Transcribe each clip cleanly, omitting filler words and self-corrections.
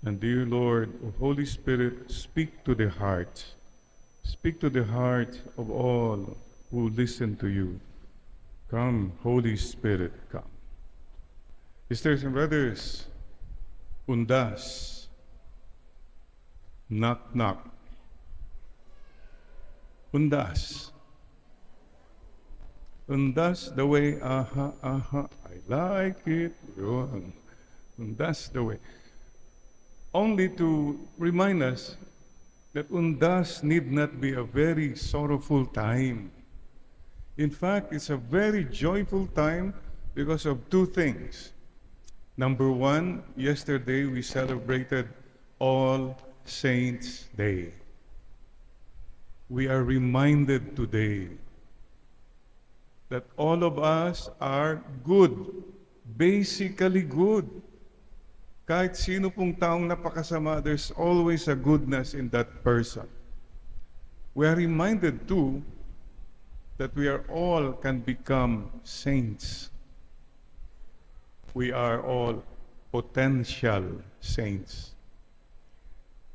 And dear Lord, O Holy Spirit, speak to the hearts. Speak to the heart of all who listen to you. Come, Holy Spirit, come. Sisters and brothers, undas, knock, knock. Undas. Undas the way, aha, aha, I like it. Yun. Undas the way. Only to remind us that undas need not be a very sorrowful time. In fact, it's a very joyful time because of two things. Number one, yesterday we celebrated All Saints' Day. We are reminded today that all of us are good, basically good. Kahit sino pong taong napakasama, there's always a goodness in that person. We are reminded too that we are all can become saints. We are all potential saints.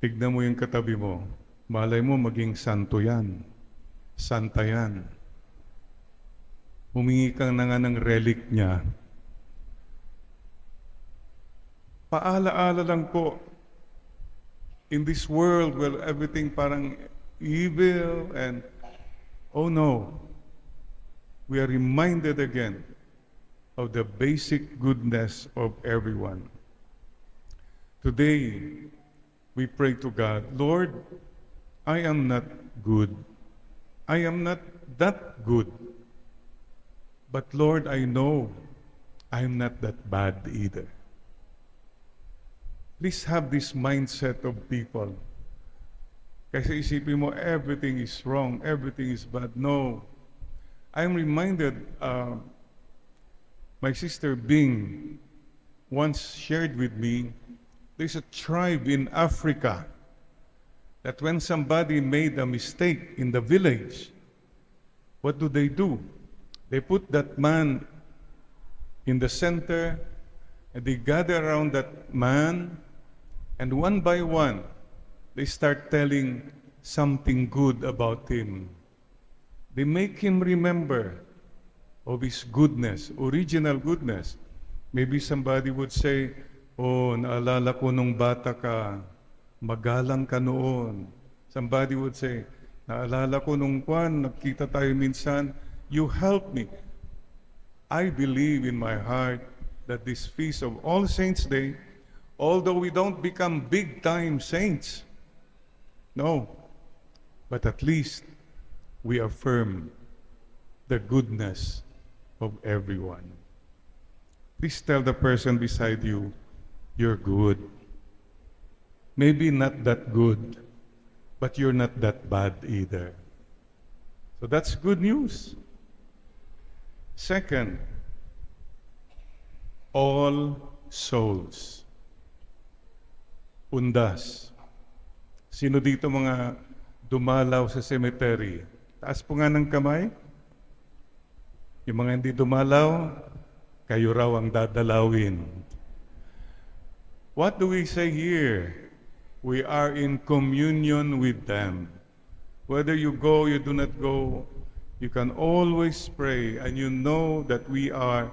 Tignan mo yung katabi mo. Malay mo maging santo yan. Santa yan. Humingi ka na nga ng relic niya. Paala-ala lang po, in this world where everything parang evil and, oh no, we are reminded again of the basic goodness of everyone. Today, we pray to God, Lord, I am not good. I am not that good. But Lord, I know I am not that bad either. Please have this mindset of people. Kasi isipin mo, everything is wrong, everything is bad. No. I'm reminded, my sister Bing once shared with me, there's a tribe in Africa that when somebody made a mistake in the village, what do? They put that man in the center, and they gather around that man, and one by one, they start telling something good about him. They make him remember of his goodness, original goodness. Maybe somebody would say, oh, naalala ko nung bata ka, magalang ka noon. Somebody would say, naalala ko nung nagkita tayo minsan, you helped me. I believe in my heart that this feast of All Saints' Day, although we don't become big-time saints, no, but at least we affirm the goodness of everyone. Please tell the person beside you, you're good. Maybe not that good, but you're not that bad either. So that's good news. Second, all souls. Undas. Sino dito mga dumalaw sa cemetery? Taas po nga ng kamay. Yung mga hindi dumalaw, kayo raw ang dadalawin. What do we say here? We are in communion with them. Whether you go, you do not go, you can always pray, and you know that we are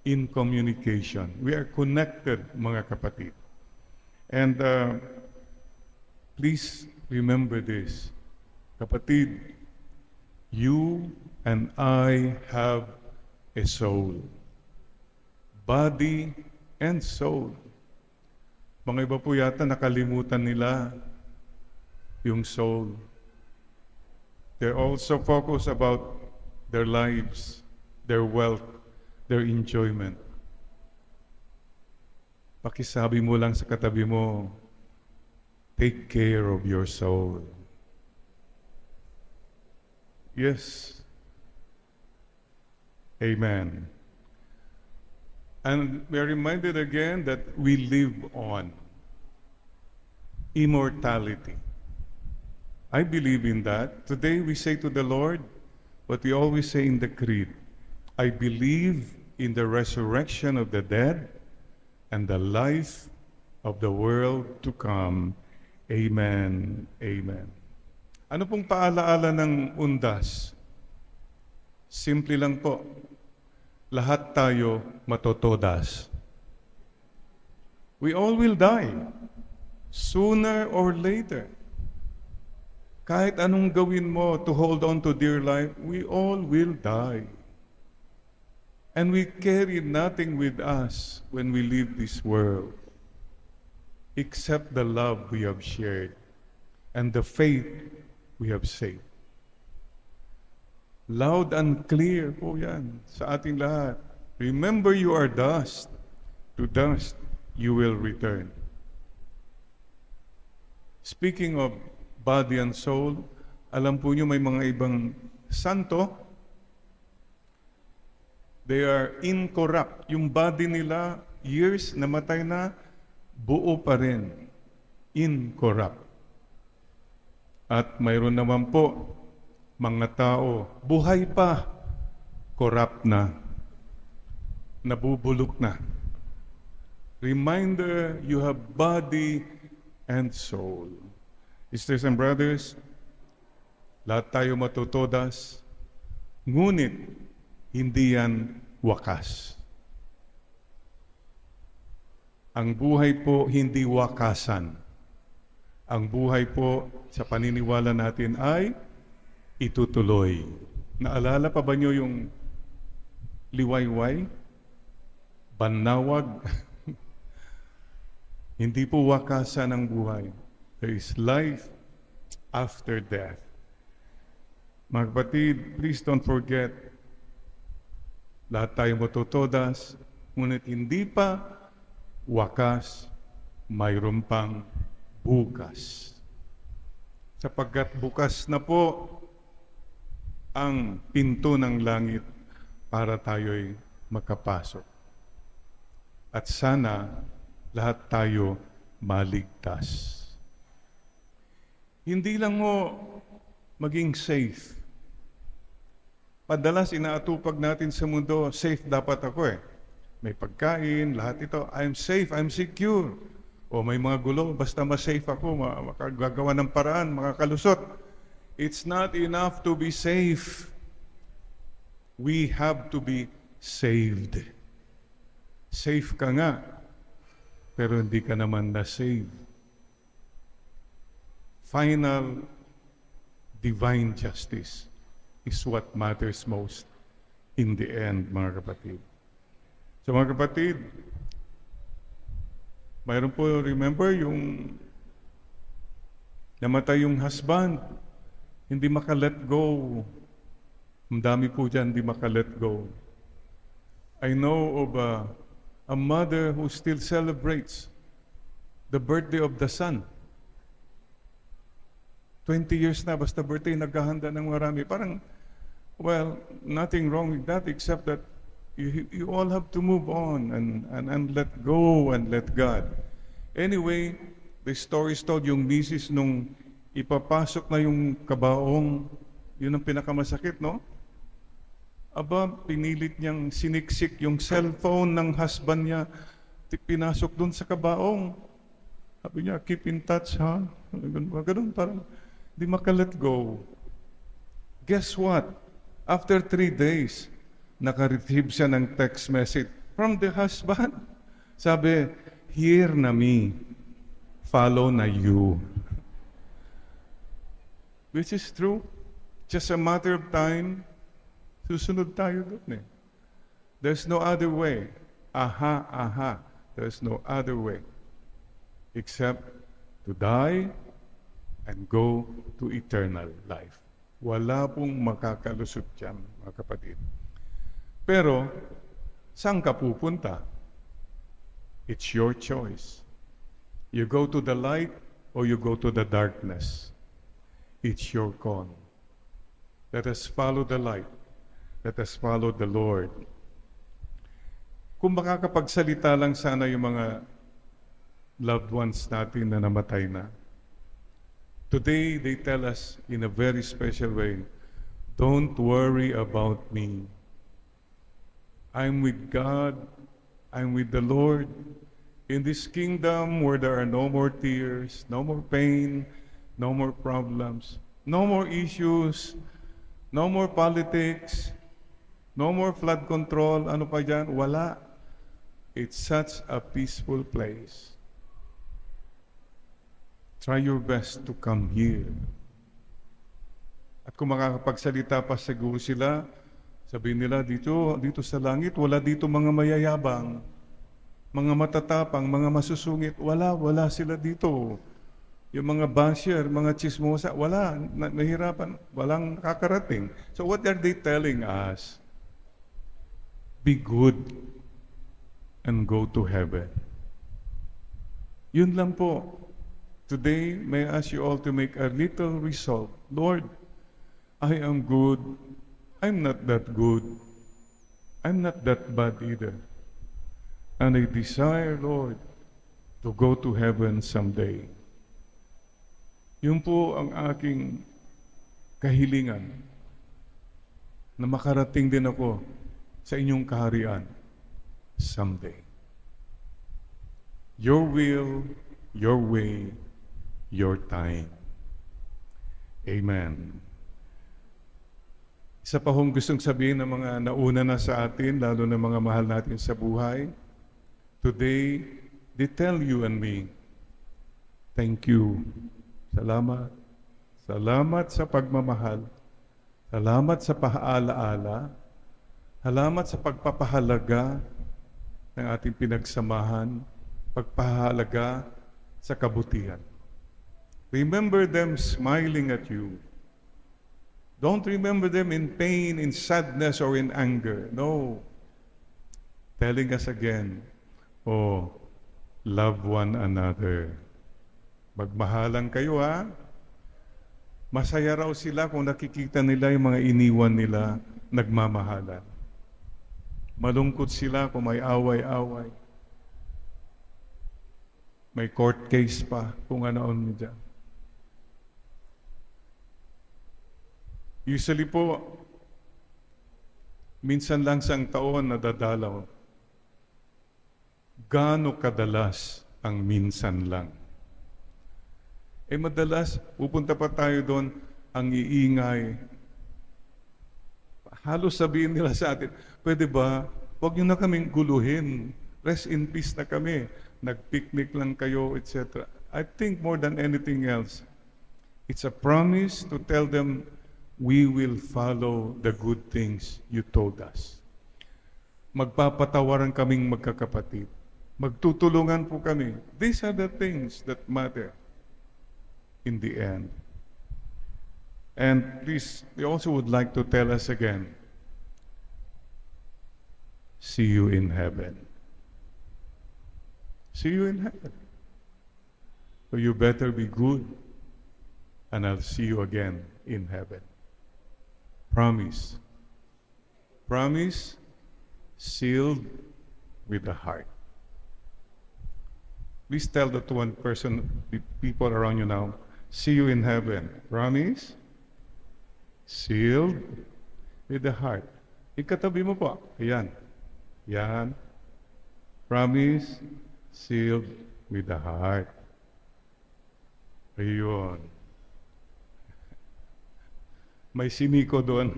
in communication. We are connected, mga kapatid. And please remember this. Kapatid, you and I have a soul. Body and soul. Mga iba po yata nakalimutan nila yung soul. They're also focused about their lives, their wealth, their enjoyment. Pakisabi mo lang sa katabi mo, take care of your soul. Yes. Amen. And we are reminded again that we live on immortality. I believe in that. Today we say to the Lord what we always say in the Creed. I believe in the resurrection of the dead and the life of the world to come. Amen. Amen. Ano pong paalaala ng undas? Simple lang po. Lahat tayo matotodas. We all will die. Sooner or later. Kahit anong gawin mo to hold on to dear life, we all will die. And we carry nothing with us when we leave this world, except the love we have shared and the faith we have saved. Loud and clear po yan sa ating lahat. Remember, you are dust. To dust you will return. Speaking of body and soul, alam po nyo may mga ibang santo, they are incorrupt. Yung body nila, years, namatay na, buo pa rin. Incorrupt. At mayroon naman po, mga tao, buhay pa, corrupt na, nabubulok na. Reminder, you have body and soul. Sisters and brothers, lahat tayo matutodas, ngunit hindi yan wakas. Ang buhay po hindi wakasan. Ang buhay po sa paniniwala natin ay itutuloy. Naalala pa ba niyo yung liwayway? Banawag? Hindi po wakasan ang buhay. There is life after death. Mga kapatid, please don't forget, lahat tayo matutodas, ngunit hindi pa wakas, mayroon pang bukas. Sapagkat bukas na po ang pinto ng langit para tayo'y makapasok. At sana lahat tayo maligtas. Hindi lang mo maging safe. Padalas inaatupag natin sa mundo, safe dapat ako eh. May pagkain, lahat ito, I'm safe, I'm secure. O may mga gulo, basta mas-safe ako, makagagawa ng paraan, makakalusot. It's not enough to be safe. We have to be saved. Safe ka nga, pero hindi ka naman na-save. Final divine justice is what matters most in the end, mga kapatid. So mga kapatid, mayroon po, remember, yung namatay yung husband, hindi maka-let go. Ang dami po dyan, hindi maka-let go. I know of a mother who still celebrates the birthday of the son. 20 years na, basta birthday, naghahanda ng marami. Parang, well, nothing wrong with that except that you all have to move on and let go and let God. Anyway, the story is told, yung misis nung ipapasok na yung kabaong, yun ang pinakamasakit, no? Aba, pinilit niyang siniksik yung cellphone ng husband niya, pinasok doon sa kabaong. Sabi niya, keep in touch, ha? Ganun, parang di maka-let go. Guess what? After 3 days, naka-receive siya ng text message from the husband. Sabi, hear na me, follow na you. Which is true. Just a matter of time, susunod tayo doon eh. There's no other way. Aha. There's no other way except to die and go to eternal life. Wala pong makakalusot dyan, mga kapatid. Pero, saan ka pupunta? It's your choice. You go to the light or you go to the darkness. It's your call. Let us follow the light. Let us follow the Lord. Kung makakapagsalita lang sana yung mga loved ones natin na namatay na. Today, they tell us in a very special way, don't worry about me. I'm with God. I'm with the Lord. In this kingdom where there are no more tears, no more pain, no more problems, no more issues, no more politics, no more flood control, ano pa dyan? Wala. It's such a peaceful place. Try your best to come here. At kung makakapagsalita pa siguro sila, sabihin nila, dito sa langit, wala dito mga mayayabang, mga matatapang, mga masusungit. Wala sila dito. Yung mga basher, mga chismosa, wala, nahirapan, walang kakarating. So what are they telling us? Be good and go to heaven. Yun lang po. Today, may I ask you all to make a little resolve. Lord, I am good. I'm not that good. I'm not that bad either. And I desire, Lord, to go to heaven someday. Yun po ang aking kahilingan na makarating din ako sa inyong kaharian someday. Your will, your way, your time. Amen. Isa pa hong gustong sabihin ng mga nauna na sa atin, lalo na mga mahal natin sa buhay. Today, they tell you and me, thank you. Salamat. Salamat sa pagmamahal. Salamat sa paalaala. Salamat sa pagpapahalaga ng ating pinagsamahan, pagpahalaga sa kabutihan. Remember them smiling at you. Don't remember them in pain, in sadness, or in anger. No. Telling us again, oh, love one another. Magmahalan kayo, ha? Masaya raw sila kung nakikita nila yung mga iniwan nila nagmamahalan. Malungkot sila kung may away-away. May court case pa kung ano-ano dyan. Usually po, minsan lang sa taon nadadalaw. Gaano kadalas ang minsan lang? Madalas, pupunta pa tayo doon, ang iingay. Halos sabihin nila sa atin, pwede ba, huwag niyo na kaming guluhin. Rest in peace na kami. Nag-picnic lang kayo, etc. I think more than anything else, it's a promise to tell them, we will follow the good things you told us. Magpapatawaran kaming magkakapatid. Magtutulungan po kami. These are the things that matter in the end. And please, we also would like to tell us again, see you in heaven. See you in heaven. So you better be good, and I'll see you again in heaven. Promise. Promise sealed with the heart. Please tell that one person, the people around you now, see you in heaven. Promise sealed with the heart. Ikatabi mo po. Ayan. Yan. Promise sealed with the heart. Ayun. May siniko doon.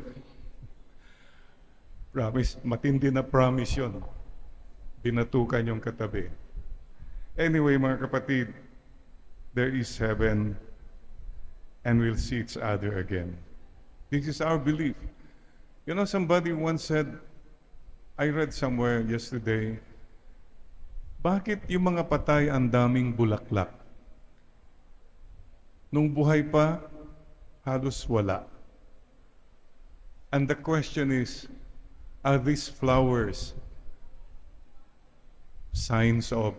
Promise, matindi na promise yun. Binatukan yung katabi. Anyway, mga kapatid, there is heaven and we'll see each other again. This is our belief. You know, somebody once said, I read somewhere yesterday, bakit yung mga patay ang daming bulaklak? Nung buhay pa, halos wala. And the question is, are these flowers signs of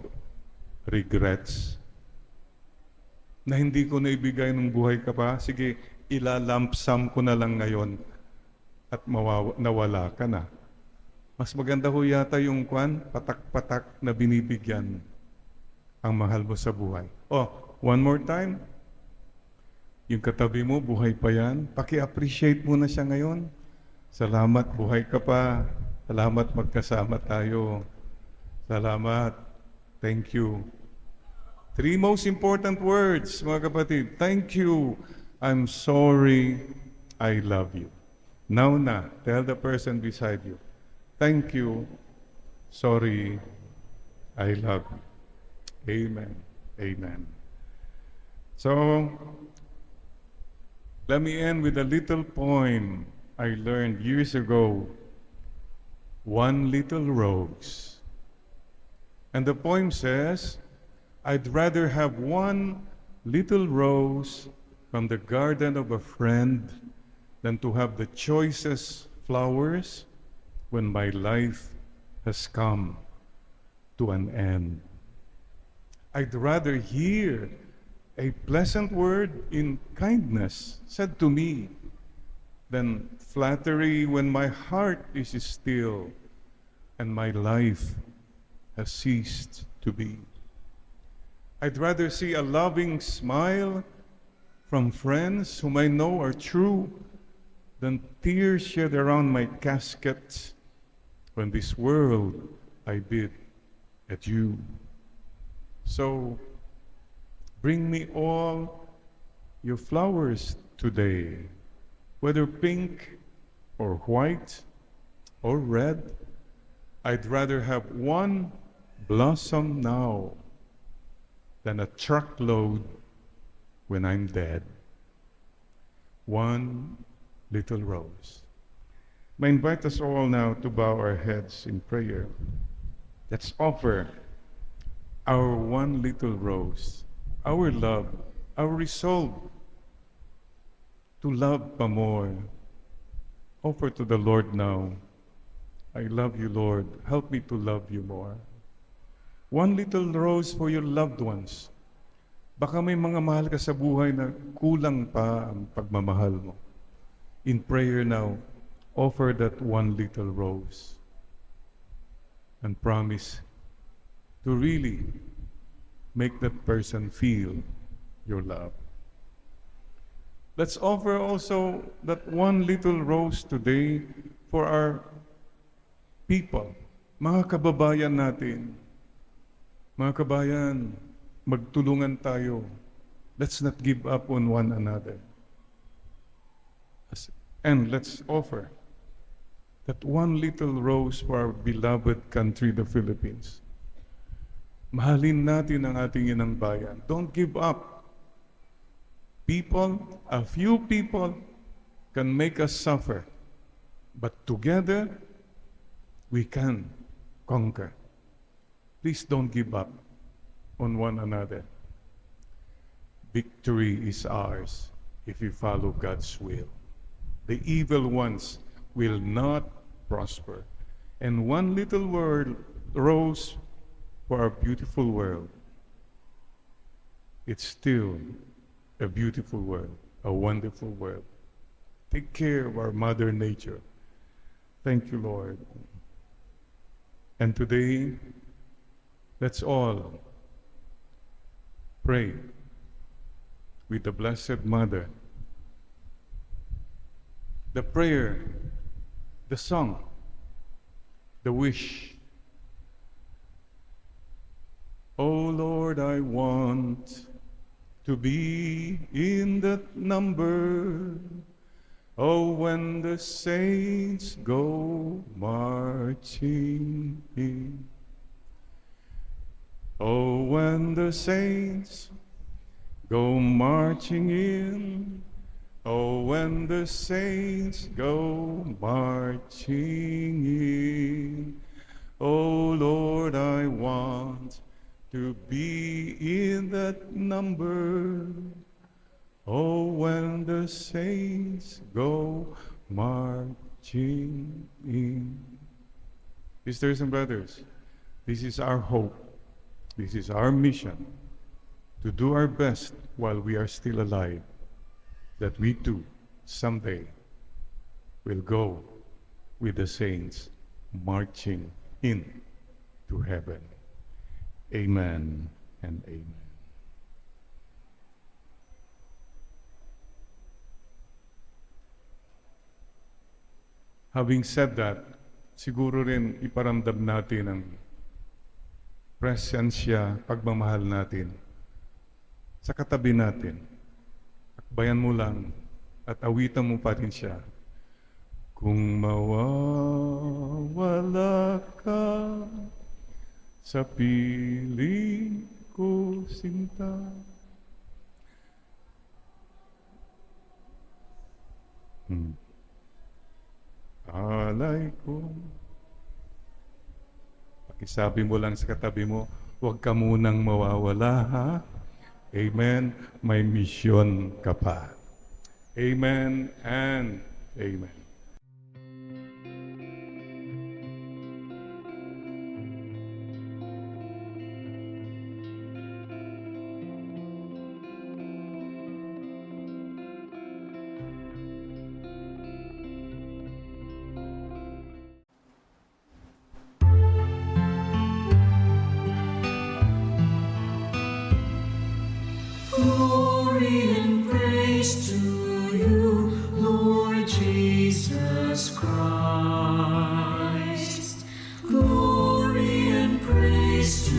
regrets? Na hindi ko naibigay nung buhay ka pa, sige, ilalampsam ko na lang ngayon at nawala ka na. Mas maganda ho yata yung patak-patak na binibigyan ang mahal mo sa buhay. Oh, one more time. Yung katabi mo, buhay pa yan. Paki-appreciate mo na siya ngayon. Salamat, buhay ka pa. Salamat, magkasama tayo. Salamat. Thank you. Three most important words, mga kapatid. Thank you. I'm sorry. I love you. Now na, tell the person beside you. Thank you. Sorry. I love you. Amen. Amen. So, let me end with a little poem I learned years ago. One little rose. And the poem says, I'd rather have one little rose from the garden of a friend than to have the choicest flowers when my life has come to an end. I'd rather hear a pleasant word in kindness said to me than flattery when my heart is still and my life has ceased to be. I'd rather see a loving smile from friends whom I know are true than tears shed around my casket when this world I bid adieu. So bring me all your flowers today, whether pink or white or red. I'd rather have one blossom now than a truckload when I'm dead. One little rose. I invite us all now to bow our heads in prayer. Let's offer our one little rose, our love, our resolve to love pa more. Offer to the Lord now. I love you, Lord. Help me to love you more. One little rose for your loved ones. Baka may mga mahal ka sa buhay na kulang pa ang pagmamahal mo. In prayer now, offer that one little rose and promise to really make that person feel your love. Let's offer also that one little rose today for our people, mga kababayan natin. Mga kabayan, magtulungan tayo. Let's not give up on one another. And let's offer that one little rose for our beloved country, the Philippines. Mahalin natin ang ating inang bayan. Don't give up. People, a few people can make us suffer. But together, we can conquer. Please don't give up on one another. Victory is ours if we follow God's will. The evil ones will not prosper. And one little word rose for our beautiful world. It's still a beautiful world, a wonderful world. Take care of our Mother Nature. Thank you, Lord. And today, let's all pray with the Blessed Mother. The prayer, the song, the wish. Oh Lord, I want to be in that number. Oh, when the saints go marching in. Oh, when the saints go marching in. Oh, when the saints go marching in. Oh, Lord, I want to be in that number. Oh, when the saints go marching in. Sisters and brothers, this is our hope. This is our mission, to do our best while we are still alive, that we too, someday, will go with the saints marching in to heaven. Amen and amen. Having said that, siguro rin iparamdam natin ang presensya, pagmamahal natin sa katabi natin. Akbayan mo lang at awitan mo pa rin siya. Kung mawawala ka sa piling ko, sinta. Alay ko. Pakisabi mo lang sa katabi mo, huwag ka munang mawawala, ha? Amen. May misyon ka pa. Amen and amen. Glory and praise to you, Lord Jesus Christ. Glory and praise to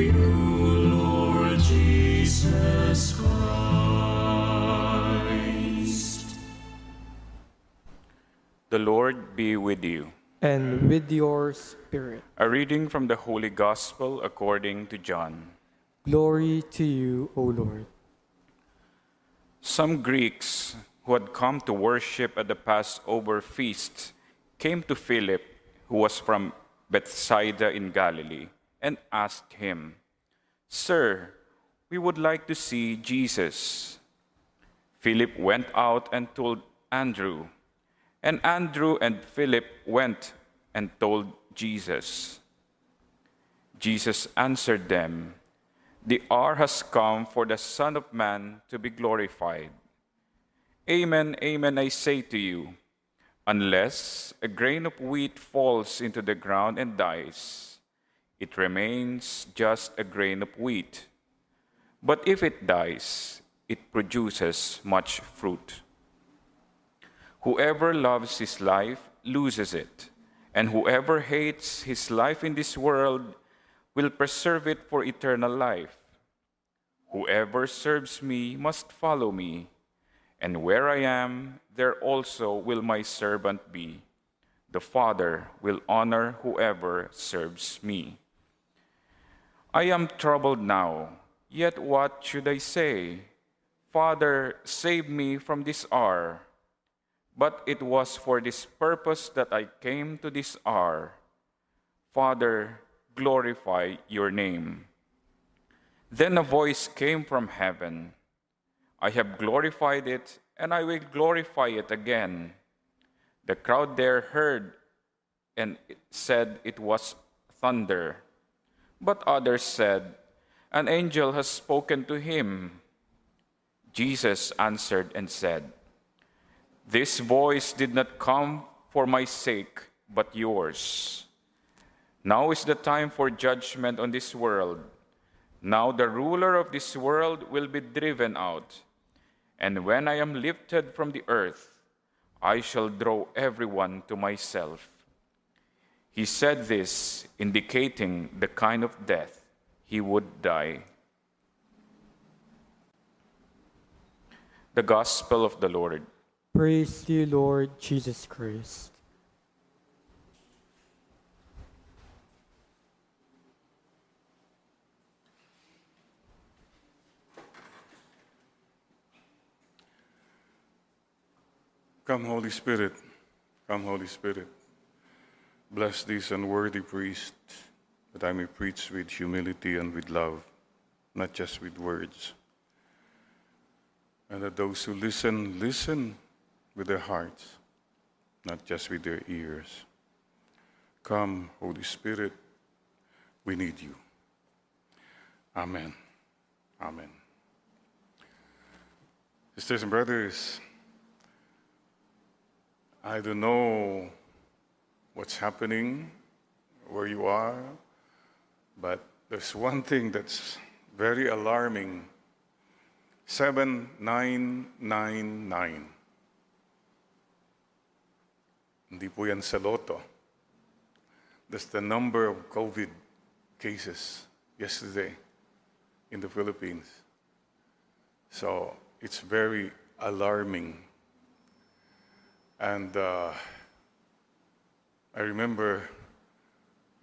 you, Lord Jesus Christ. The Lord be with you. And with your spirit. A reading from the Holy Gospel according to John. Glory to you, O Lord. Some Greeks who had come to worship at the Passover feast came to Philip, who was from Bethsaida in Galilee, and asked him, "Sir, we would like to see Jesus." Philip went out and told Andrew, and Andrew and Philip went and told Jesus. Jesus answered them, "The hour has come for the Son of Man to be glorified. Amen, amen, I say to you, unless a grain of wheat falls into the ground and dies, it remains just a grain of wheat. But if it dies, it produces much fruit. Whoever loves his life loses it, and whoever hates his life in this world will preserve it for eternal life. Whoever serves me must follow me, and where I am, there also will my servant be. The Father will honor whoever serves me. I am troubled now, yet what should I say? Father, save me from this hour. But it was for this purpose that I came to this hour. Father, glorify your name." Then a voice came from heaven, "I have glorified it, and I will glorify it again." The crowd there heard and said it was thunder. But others said, "An angel has spoken to him." Jesus answered and said, "This voice did not come for my sake, but yours. Now is the time for judgment on this world. Now the ruler of this world will be driven out. And when I am lifted from the earth, I shall draw everyone to myself." He said this, indicating the kind of death he would die. The Gospel of the Lord. Praise to you, Lord Jesus Christ. Come, Holy Spirit. Come, Holy Spirit. Bless this unworthy priest, that I may preach with humility and with love, not just with words. And that those who listen, listen with their hearts, not just with their ears. Come, Holy Spirit, we need you. Amen. Amen. Sisters and brothers, I don't know what's happening where you are, but there's one thing that's very alarming. 7999. Hindi po yan sa loto. That's the number of COVID cases yesterday in the Philippines. So it's very alarming. And I remember,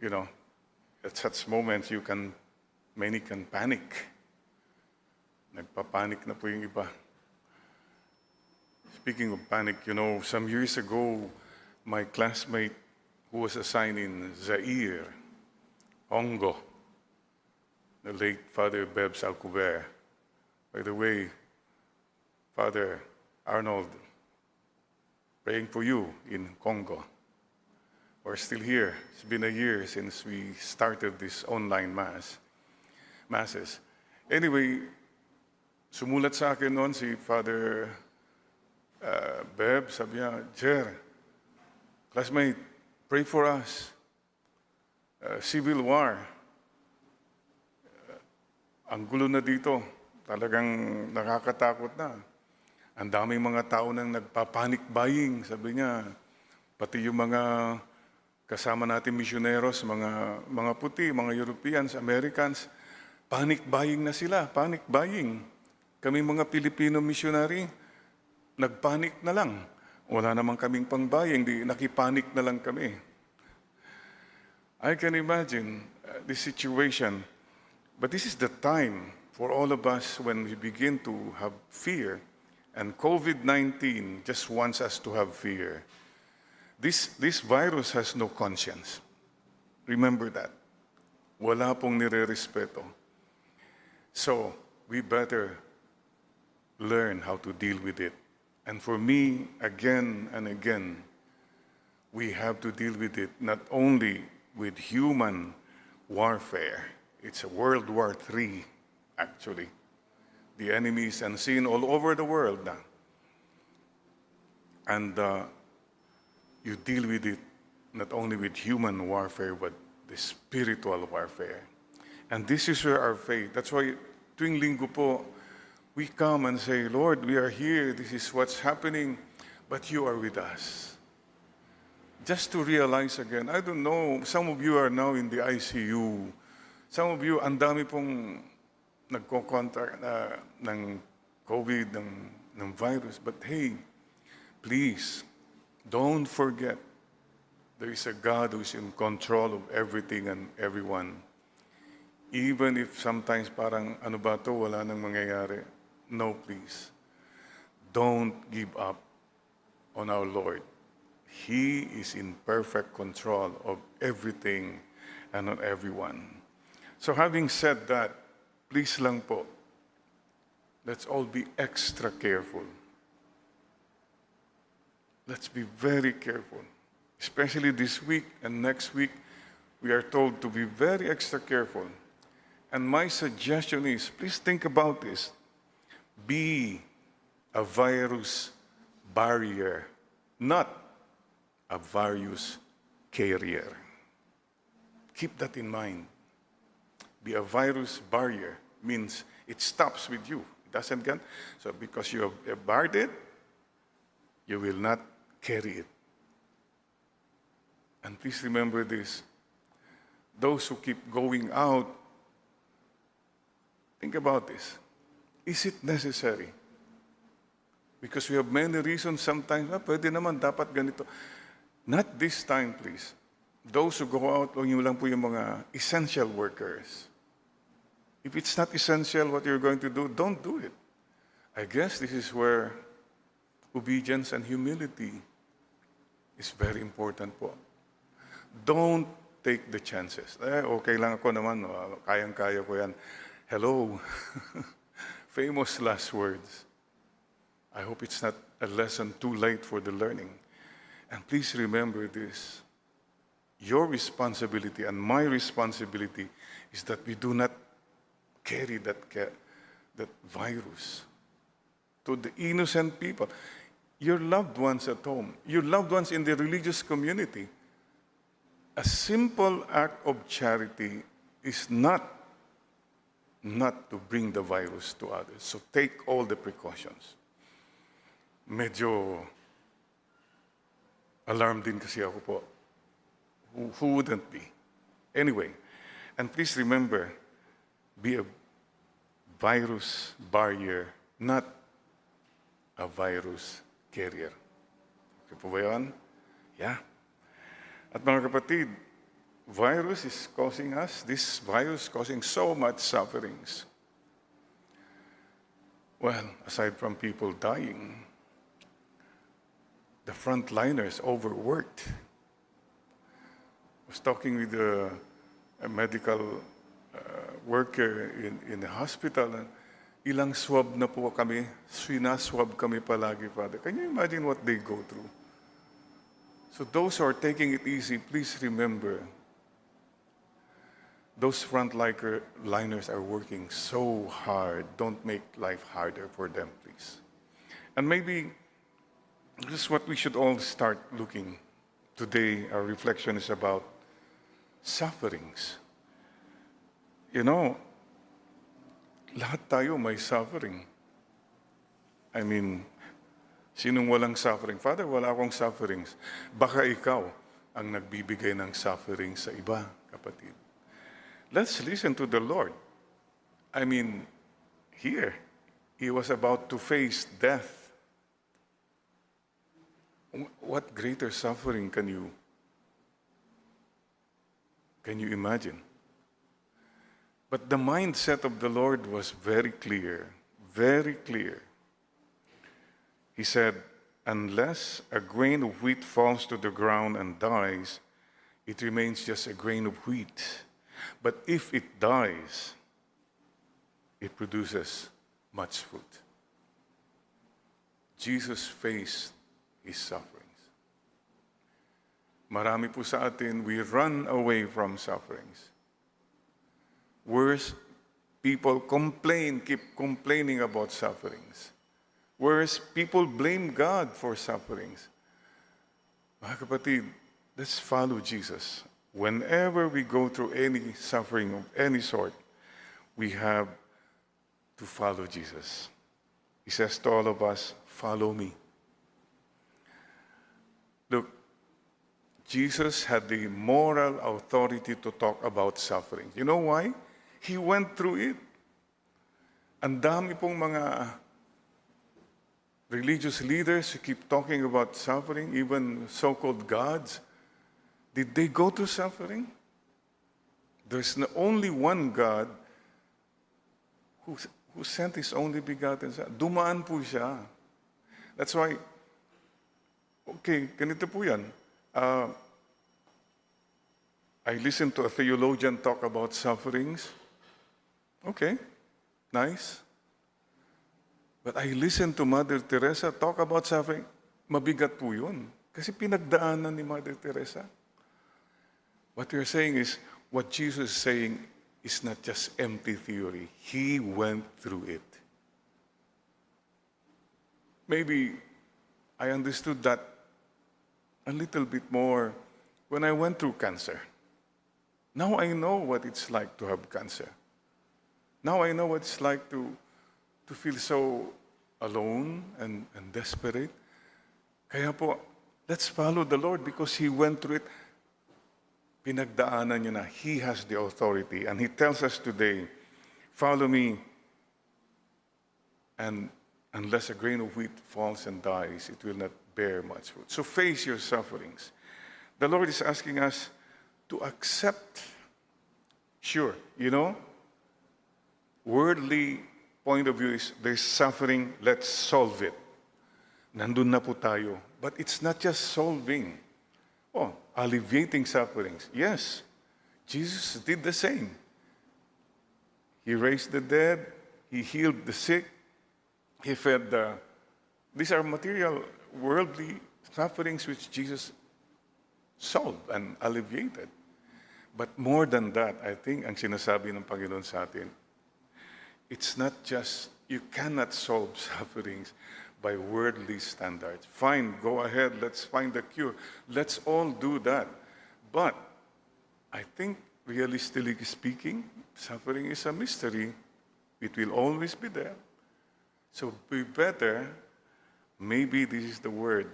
at such moments, many can panic. Nagpapanik na po yung iba. Speaking of panic, some years ago, my classmate who was assigned in Zaire, Congo, the late Father Bebs Alcover. By the way, Father Arnold, praying for you in Congo. We're still here. It's been a year since we started this online masses. Anyway, sumulat sa akin noon si Father Beb, sabi niya, Jer, classmate, pray for us. Civil war. Ang gulo na dito. Talagang nakakatakot na. Ang daming mga tao nang nagpa-panic buying, sabi niya. Pati yung mga kasama natin misyoneros, mga puti, mga Europeans, Americans, panic buying na sila, panic buying. Kami mga Filipino missionary, nagpanic na lang. Wala namang kaming pang-buying, nakipanik na lang kami. I can imagine this situation. But this is the time for all of us when we begin to have fear. And COVID-19 just wants us to have fear. This virus has no conscience. Remember that. Wala pong nire-respeto. So, we better learn how to deal with it. And for me, again and again, we have to deal with it not only with human warfare. It's a World War III, actually. The enemy is unseen all over the world now. And you deal with it not only with human warfare, but the spiritual warfare. And this is where our faith, that's why tuwing linggo po, we come and say, Lord, we are here, this is what's happening, but you are with us. Just to realize again, I don't know, some of you are now in the ICU. Some of you, ang dami pong nagko-contract ng COVID, ng virus. But hey, please, don't forget, there is a God who is in control of everything and everyone. Even if sometimes parang, ano ba to, wala nang mangyayari. No, please. Don't give up on our Lord. He is in perfect control of everything and on everyone. So having said that, please lang po, let's all be extra careful. Let's be very careful. Especially this week and next week, we are told to be very extra careful. And my suggestion is, please think about this. Be a virus barrier, not a virus carrier. Keep that in mind. Be a virus barrier means it stops with you. It doesn't get. So because you have barred it, you will not carry it. And please remember this. Those who keep going out, think about this. Is it necessary? Because we have many reasons sometimes, pwede naman, dapat ganito. Not this time, please. Those who go out, huwag niyo lang po yung mga essential workers. If it's not essential what you're going to do, don't do it. I guess this is where obedience and humility is very important po. Don't take the chances. Okay lang ako naman, kayang-kaya ko yan. Hello. Famous last words. I hope it's not a lesson too late for the learning. And please remember this. Your responsibility and my responsibility is that we do not carry that virus to the innocent people. Your loved ones at home, your loved ones in the religious community. A simple act of charity is not to bring the virus to others. So take all the precautions. Medyo alarmed din kasi ako po. Who wouldn't be? Anyway, and please remember, be a virus barrier, not a virus carrier. Okay po ba yun? Yeah. At mga kapatid, this virus causing so much sufferings. Well, aside from people dying, the frontliners overworked. I was talking with a medical worker in the hospital. And ilang swab na po kami, sinaswab kami palagi, Father. Can you imagine what they go through? So those who are taking it easy, please remember, those frontliners are working so hard. Don't make life harder for them, please. And maybe this is what we should all start looking. Today, our reflection is about sufferings. You know, lahat tayo may suffering. I mean, sinong walang suffering? Father, wala akong sufferings. Baka ikaw ang nagbibigay ng suffering sa iba, kapatid. Let's listen to the Lord. I mean, here, he was about to face death. What greater suffering can you imagine? But the mindset of the Lord was very clear, very clear. He said, unless a grain of wheat falls to the ground and dies, it remains just a grain of wheat. But if it dies, it produces much fruit. Jesus faced his sufferings. Marami po sa atin, we run away from sufferings. Worse, people keep complaining about sufferings. Worse, people blame God for sufferings. Mga kapatid, let's follow Jesus. Whenever we go through any suffering of any sort, we have to follow Jesus. He says to all of us, follow me. Look, Jesus had the moral authority to talk about suffering. You know why? He went through it. Ang dami pong mga religious leaders who keep talking about suffering, even so-called gods. Did they go through suffering? There's only one God who sent His only begotten Son. Dumaan po siya. That's why, okay, ganito po yan. I listened to a theologian talk about sufferings. Okay, nice. But I listened to Mother Teresa talk about suffering. Mabigat po yun. Kasi pinagdaanan ni Mother Teresa. What you're saying is, what Jesus is saying is not just empty theory. He went through it. Maybe I understood that a little bit more when I went through cancer. Now I know what it's like to have cancer. Now I know what it's like to feel so alone and desperate. Kaya po, let's follow the Lord because He went through it. Pinagdaanan niya na. He has the authority. And He tells us today, follow me. And unless a grain of wheat falls and dies, it will not bear much fruit. So face your sufferings. The Lord is asking us to accept. Sure, you know, worldly point of view is there's suffering, let's solve it. Nandun na po tayo. But it's not just solving. Alleviating sufferings. Yes, Jesus did the same. He raised the dead. He healed the sick. He fed the... These are material, worldly sufferings which Jesus solved and alleviated. But more than that, I think ang sinasabi ng Panginoon sa atin, it's not just, you cannot solve sufferings by worldly standards. Fine, go ahead, let's find the cure. Let's all do that. But I think, realistically speaking, suffering is a mystery. It will always be there. So be better, maybe this is the word,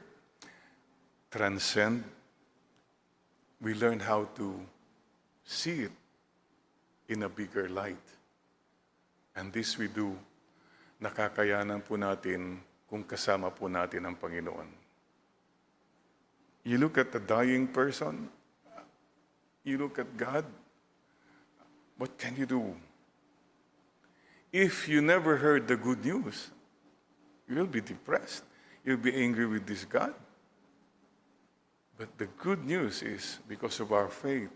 transcend. We learn how to see it in a bigger light. And this we do, nakakayanan po natin kung kasama po natin ang Panginoon. You look at the dying person, you look at God, what can you do? If you never heard the good news, you'll be depressed. You'll be angry with this God. But the good news is, because of our faith,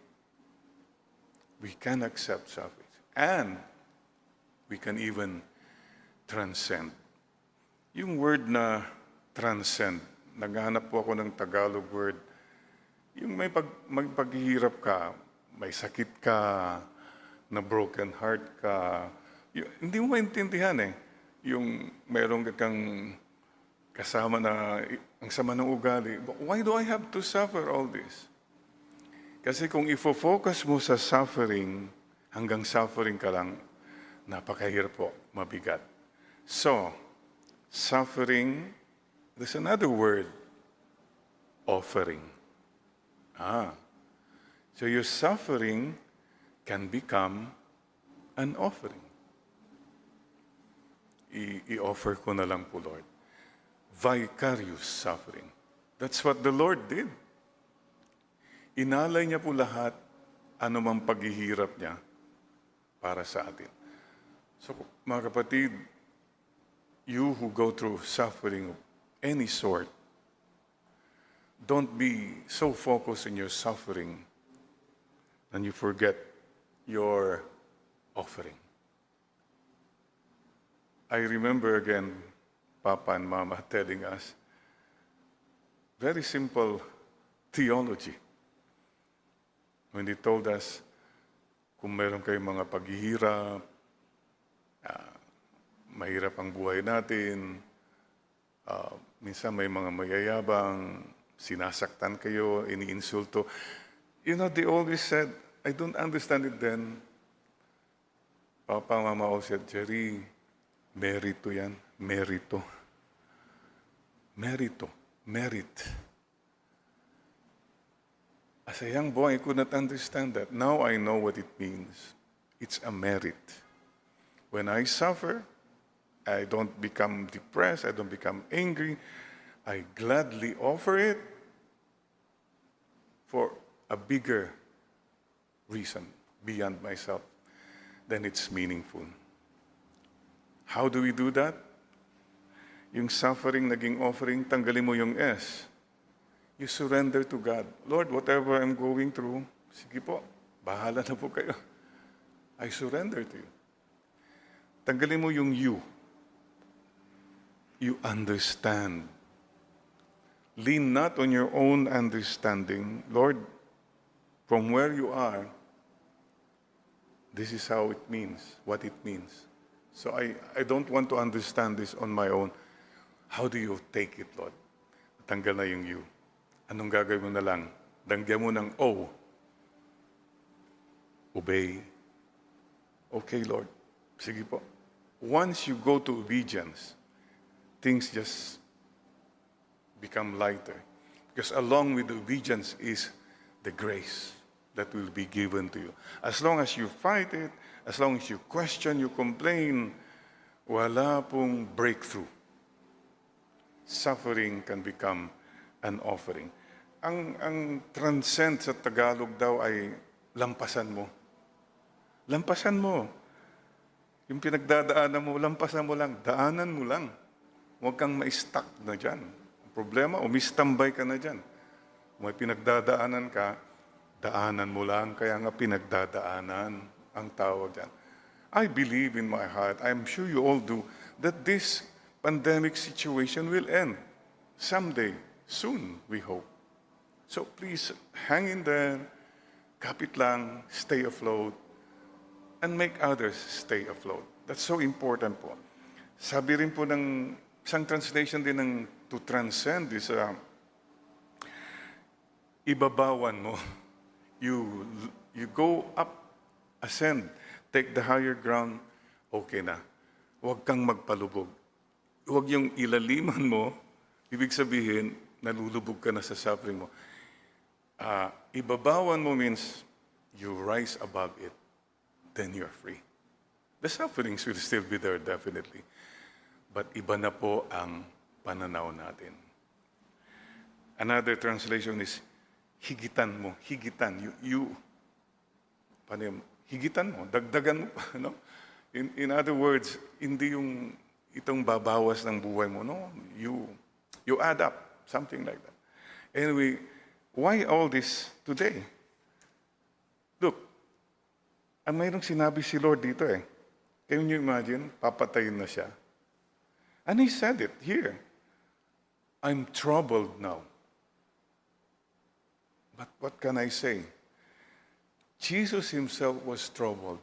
we can accept suffering. And we can even transcend. Yung word na transcend, naghahanap po ako ng Tagalog word, yung may paghihirap ka, may sakit ka, na broken heart ka, hindi mo maintindihan eh. Yung meron kang kasama na ang sama ng ugali. But why do I have to suffer all this? Kasi kung ifo-focus mo sa suffering, hanggang suffering ka lang, napakahirap po, mabigat. So, suffering, there's another word, offering. So your suffering can become an offering. I-offer ko na lang po, Lord. Vicarious suffering. That's what the Lord did. Inalay niya po lahat, anumang paghihirap niya para sa atin. So, mga kapatid, you who go through suffering of any sort, don't be so focused in your suffering and you forget your offering. I remember again, Papa and Mama telling us, very simple theology. When they told us, kung meron kayong mga paghihirap, mahirap ang buhay natin, minsan may mga mayayabang, sinasaktan kayo, iniinsulto. You know, they always said, I don't understand it then. Papa, Mama always said, Jerry, merito yan, merito. Merito, merit. As a young boy, I could not understand that. Now I know what it means. It's a merit. When I suffer, I don't become depressed, I don't become angry. I gladly offer it for a bigger reason beyond myself. Then it's meaningful. How do we do that? Yung suffering naging offering, tanggalin mo yung S. You surrender to God. Lord, whatever I'm going through, sige po, bahala na po kayo. I surrender to you. Tanggalin mo yung you. You understand. Lean not on your own understanding. Lord, from where you are, this is how it means, what it means. So I don't want to understand this on my own. How do you take it, Lord? Tanggal na yung you. Anong gagawin mo na lang? Dangyan mo ng O. Obey. Okay, Lord. Sige po. Once you go to obedience, things just become lighter. Because along with the obedience is the grace that will be given to you. As long as you fight it, as long as you question, you complain, wala pong breakthrough. Suffering can become an offering. Ang transcend sa Tagalog daw ay lampasan mo. Lampasan mo. Yung pinagdadaanan mo, lampasan mo lang. Daanan mo lang. Huwag kang ma-stuck na dyan. Ang problema, umistambay ka na dyan. Kung may pinagdadaanan ka, daanan mo lang. Kaya nga pinagdadaanan ang tawag dyan. I believe in my heart, I'm sure you all do, that this pandemic situation will end. Someday, soon, we hope. So please, hang in there, kapit lang, stay afloat, and make others stay afloat. That's so important po. Sabi rin po ng isang translation din ng to transcend is ibabawan mo. You go up, ascend, take the higher ground, okay na. Huwag kang magpalubog. Huwag yung ilaliman mo, ibig sabihin, nalulubog ka na sa suffering mo. Ibabawan mo means you rise above it, then you're free. The sufferings will still be there, definitely. But iba na po ang pananaw natin. Another translation is, higitan mo, higitan. Paano yun? Higitan mo, dagdagan mo pa, no? In other words, hindi yung itong babawas ng buhay mo, no? You add up, something like that. Anyway, why all this today? Look, mayroong sinabi si Lord dito eh. Can you imagine? Papatayin na siya. And He said it here. I'm troubled now. But what can I say? Jesus Himself was troubled.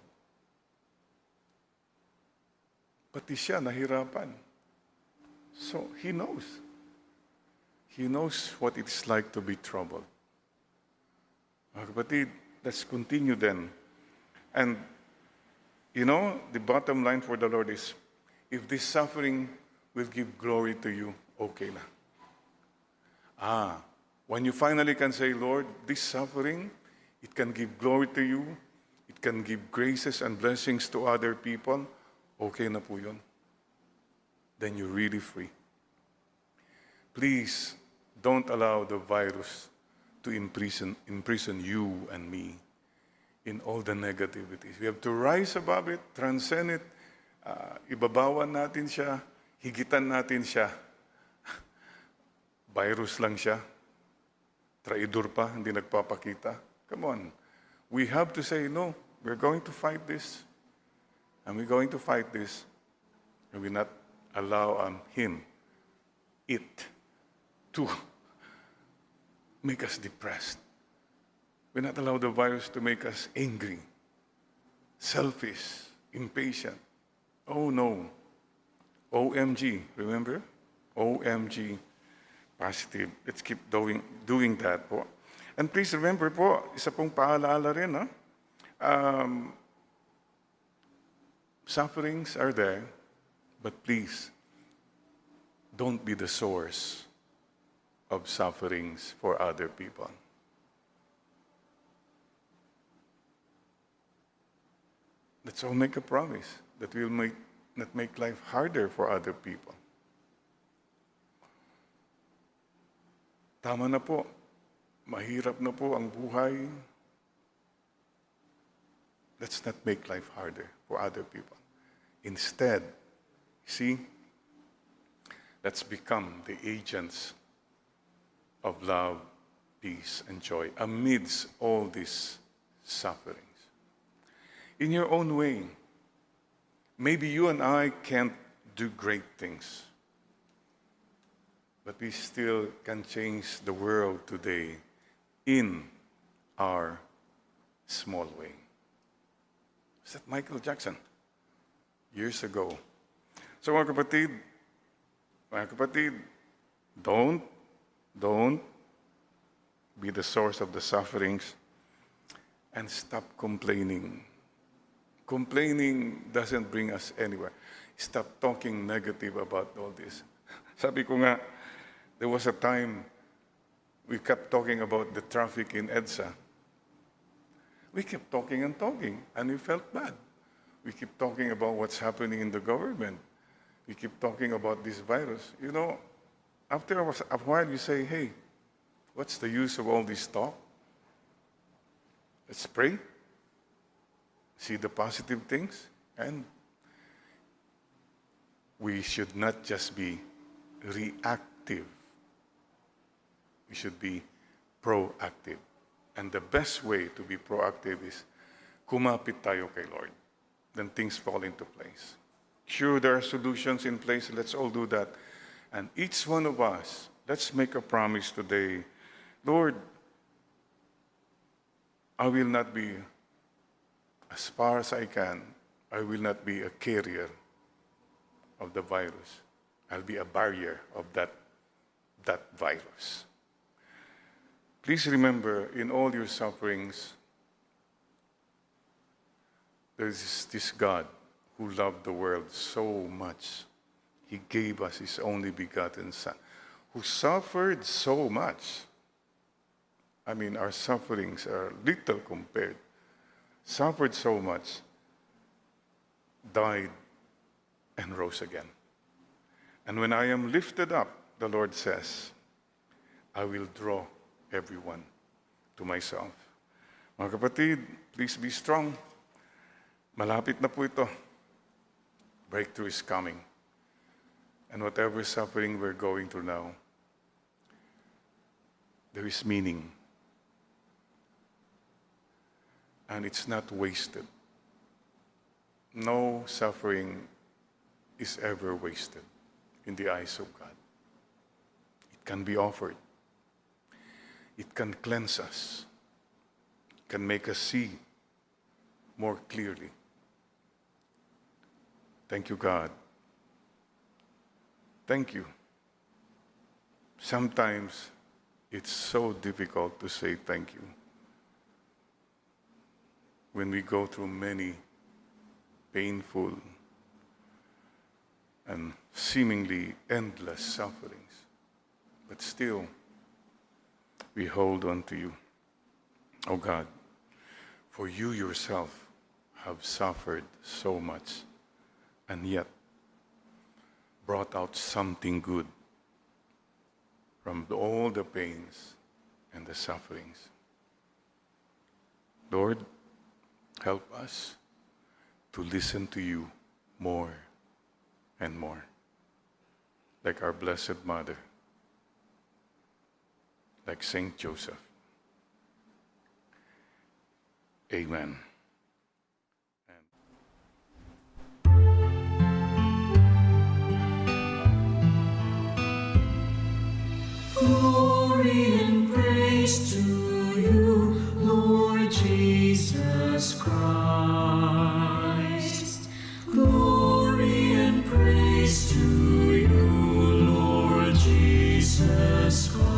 Pati siya nahirapan. So He knows. He knows what it's like to be troubled. Mga kapatid, let's continue then. And, you know, the bottom line for the Lord is, if this suffering will give glory to you, okay na. When you finally can say, Lord, this suffering, it can give glory to you, it can give graces and blessings to other people, okay na po yun. Then you're really free. Please, don't allow the virus to imprison you and me in all the negativities. We have to rise above it, transcend it, ibabawan natin siya, higitan natin siya. Virus lang siya. Traidor pa, hindi nagpapakita. Come on. We have to say, no, we're going to fight this. And we're going to fight this. And we not allow it, to make us depressed. We not allow the virus to make us angry, selfish, impatient. Oh no. OMG, remember? OMG, positive. Let's keep doing that po. And please remember po, isa pong paalala rin, no? Sufferings are there, but please, don't be the source of sufferings for other people. Let's all make a promise that we'll not make life harder for other people. Tama na po. Mahirap na po ang buhay. Let's not make life harder for other people. Instead, see, let's become the agents of love, peace, and joy amidst all these sufferings. In your own way, maybe you and I can't do great things, but we still can change the world today in our small way. Is that Michael Jackson? Years ago. So mga kapatid, don't be the source of the sufferings and stop complaining. Complaining doesn't bring us anywhere. Stop talking negative about all this. Sabi ko nga, there was a time we kept talking about the traffic in EDSA. We kept talking and talking, and we felt bad. We keep talking about what's happening in the government. We keep talking about this virus. You know, after a while you say, hey, what's the use of all this talk? Let's pray. See the positive things, and we should not just be reactive. We should be proactive. And the best way to be proactive is kumapit tayo kay Lord. Then things fall into place. Sure, there are solutions in place. Let's all do that. And each one of us, let's make a promise today. Lord, I will not be, as far as I can, I will not be a carrier of the virus. I'll be a barrier of that virus. Please remember, in all your sufferings, there is this God who loved the world so much. He gave us His only begotten Son, who suffered so much. I mean, our sufferings are little compared. Suffered so much. died, and rose again. And when I am lifted up, the Lord says, I will draw everyone to myself. Mga kapatid, please be strong. Malapit na po ito. Breakthrough is coming. And whatever suffering we're going through now, there is meaning. And it's not wasted. No suffering is ever wasted in the eyes of God. It can be offered. It can cleanse us. It can make us see more clearly. Thank you, God. Thank you. Sometimes it's so difficult to say thank you when we go through many painful and seemingly endless sufferings. But still, we hold on to you. Oh God, for you yourself have suffered so much and yet brought out something good from all the pains and the sufferings. Lord, help us to listen to you more and more, like our Blessed Mother, like Saint Joseph. Amen. Glory and praise to you, Lord Jesus Christ. Glory and praise to you, Lord Jesus Christ.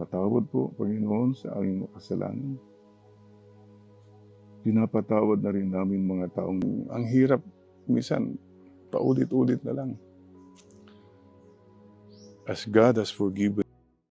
Patawad po, Panginoon, sa aming makasalanan. Pinapatawad na rin namin mga taong ang hirap, minsan, paulit-ulit na lang. As God has forgiven